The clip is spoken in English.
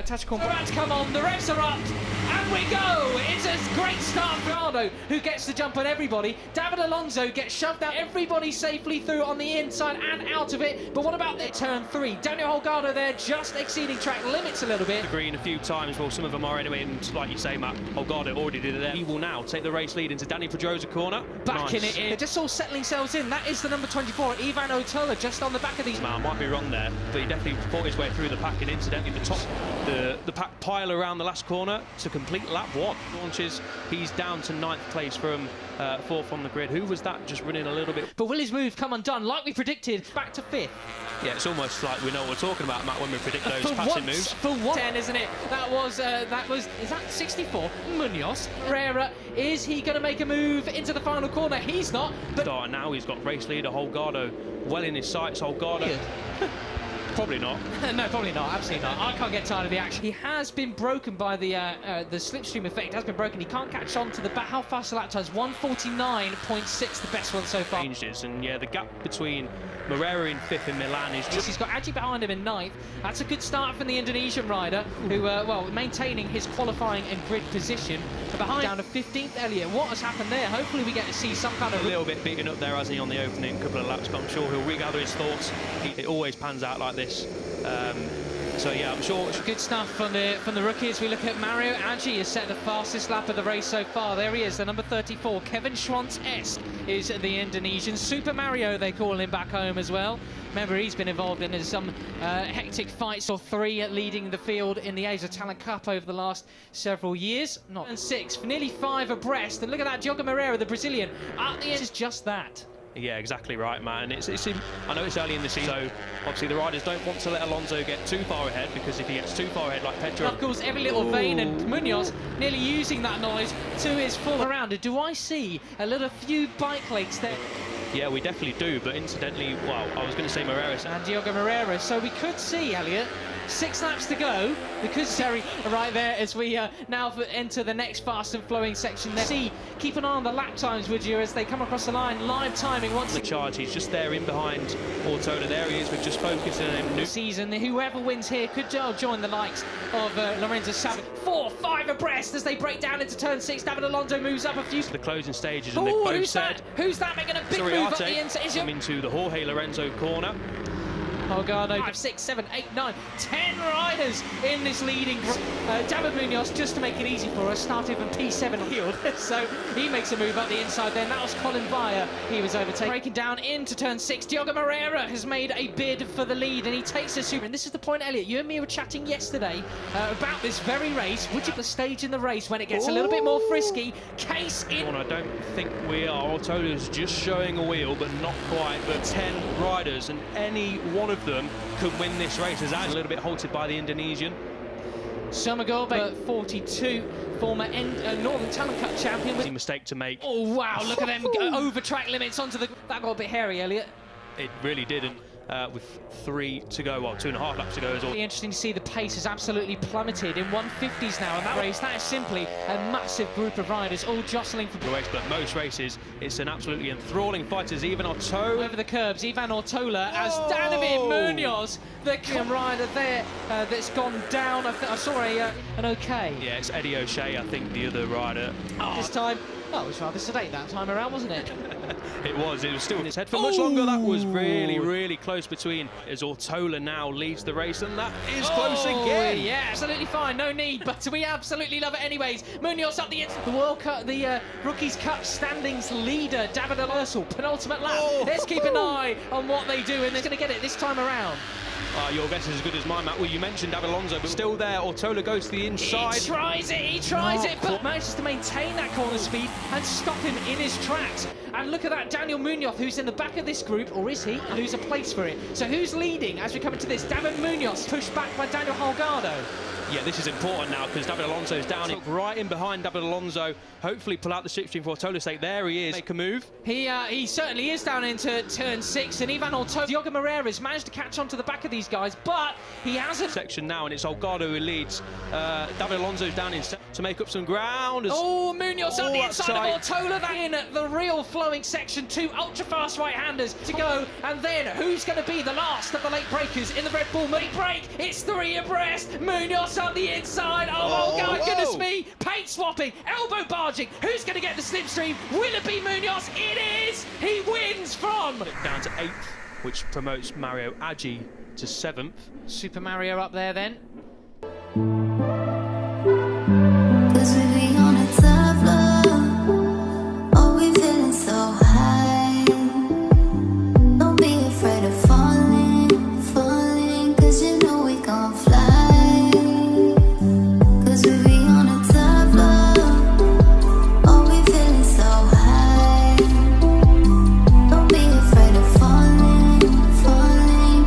Tactical about to come on, the revs are up, and we go! It's a great start for Ardo, who gets the jump on everybody. David Alonso gets shoved out, everybody safely through on the inside and out of it. But what about the turn 3? Daniel Holgado there just exceeding track limits a little bit. The green a few times, well, some of them are anyway, and like you say, Matt, Holgado already did it there. He will now take the race lead into Danny Pedrosa corner. Backing it in. They're just all settling themselves in. That is the number 24, Ivan Otola, just on the back of these. Man, might be wrong there, but he definitely fought his way through the pack, and incidentally, the pack pile around the last corner to complete lap 1. Launches, he's down to 9th place from 4th on the grid. Who was that just running a little bit? But will his move come undone, like we predicted, back to 5th? Yeah, it's almost like we know what we're talking about, Matt, when we predict those passing moves. For 10, isn't it? That was, is that 64? Munoz. Herrera, is he going to make a move into the final corner? He's not. But now he's got race leader Holgado well in his sights. Holgado. Probably not. No, probably not. Absolutely not. I can't get tired of the action. He has been broken by the slipstream effect. Has been broken. He can't catch on to the back. How fast the lap times? 1:49.6, the best one so far. Changes, and yeah, the gap between Moreira in 5th in Milan is just. He's got Aji behind him in 9th. That's a good start from the Indonesian rider, who, well, maintaining his qualifying and grid position. But behind, down to 15th, Elliott. What has happened there? Hopefully, we get to see some kind of a little bit beaten up there, hasn't he, on the opening couple of laps? But I'm sure he'll regather his thoughts. It always pans out like this. So yeah, I'm sure good stuff from the rookie. As we look at Mario Aji, has set the fastest lap of the race so far. There he is, the number 34. Kevin Schwantz-esque is the Indonesian. Super Mario, they call him back home as well. Remember, he's been involved in some hectic fights, or 3 leading the field in the Asia Talent Cup over the last several years. Not and 6, for nearly 5 abreast. And look at that, Diogo Moreira, the Brazilian, at the end is just that. Yeah, exactly right, man. I know it's early in the season, so obviously the riders don't want to let Alonso get too far ahead, because if he gets too far ahead, like Pedro... Knuckles every little vein, and Munoz nearly using that knowledge to his full around. Do I see a few bike legs there? Yeah, we definitely do, but incidentally, well, I was going to say Moreira. And Diogo Moreira, so we could see, Elliott, 6 laps to go. We could see right there as we now enter the next fast and flowing section there. See, keep an eye on the lap times, would you, as they come across the line. Live timing once the charge, he's just there in behind Ortola. There he is, we're just focusing on him. Season, whoever wins here could join the likes of Lorenzo Savage. 4, 5 abreast as they break down into turn 6. David Alonso moves up a few. The closing stages, and they've both said... Who's that making a big move up the inside? Coming to the Jorge Lorenzo corner. Holgado, 5, 6, 7, 8, 9, 10 riders in this leading group. David Munoz, just to make it easy for us, started from P7 field, so he makes a move up the inside then. That was Colin Vire. He was overtaken. Breaking down into turn 6. Diogo Moreira has made a bid for the lead, and he takes a super. And this is the point, Elliott. You and me were chatting yesterday about this very race. Would you the stage in the race when it gets a little bit more frisky? Case in. I don't think we are. Ortola's just showing a wheel, but not quite. But 10 riders, and any one of them could win this race. As a little bit halted by the Indonesian. Summergorbe, 42, former Northern Talent Cup champion. A mistake to make. Oh wow, look at them over track limits onto the... That got a bit hairy, Elliott. It really didn't. With 3 to go, well, 2.5 laps to go as well. Really interesting to see the pace has absolutely plummeted in 150s now in that race. That is simply a massive group of riders all jostling for the race. But most races, it's an absolutely enthralling fight as Ivan Ortola over the curbs. Ivan Ortola as David Munoz, the rider there that's gone down. I saw an okay. Yeah, it's Eddie O'Shea, I think, the other rider. This time. Oh, it was rather sedate that time around, wasn't it? It was still in his head for much longer. That was really, really close between, as Ortola now leads the race, and that is close again. Yeah, absolutely fine, no need, but we absolutely love it anyways. Munoz up the World Cup, the Rookies Cup standings leader, David Alonso, penultimate lap. Let's keep an eye on what they do, and they're going to get it this time around. Your guess is as good as mine, Matt. Well, you mentioned David Alonso, but still there. Ortola goes to the inside. He tries it, but manages to maintain that corner speed and stop him in his tracks. And look at that, Daniel Munoz, who's in the back of this group, or is he? Lose a place for it. So who's leading as we come into this? David Munoz, pushed back by Daniel Holgado. Yeah, this is important now, because David Alonso's down right in behind David Alonso. Hopefully pull out the slipstream for Ortola's sake. There he is. Make a move. He certainly is down into turn 6, and Ivan Ortola, Diogo Moreira's managed to catch on to the back of these guys, but he hasn't. Section now, and it's Holgado who leads. David Alonso's down in... to make up some ground. Oh, Munoz on the inside of tight. Ortola. That in the real flowing section. 2 ultra-fast right-handers to go. And then who's going to be the last of the late breakers in the Red Bull late break? It's 3 abreast. Munoz on the inside. Oh, God, goodness me. Paint swapping, elbow barging. Who's going to get the slipstream? Will it be Munoz? It is. He wins from... Down to 8th, which promotes Mario Aji to 7th. Super Mario up there then.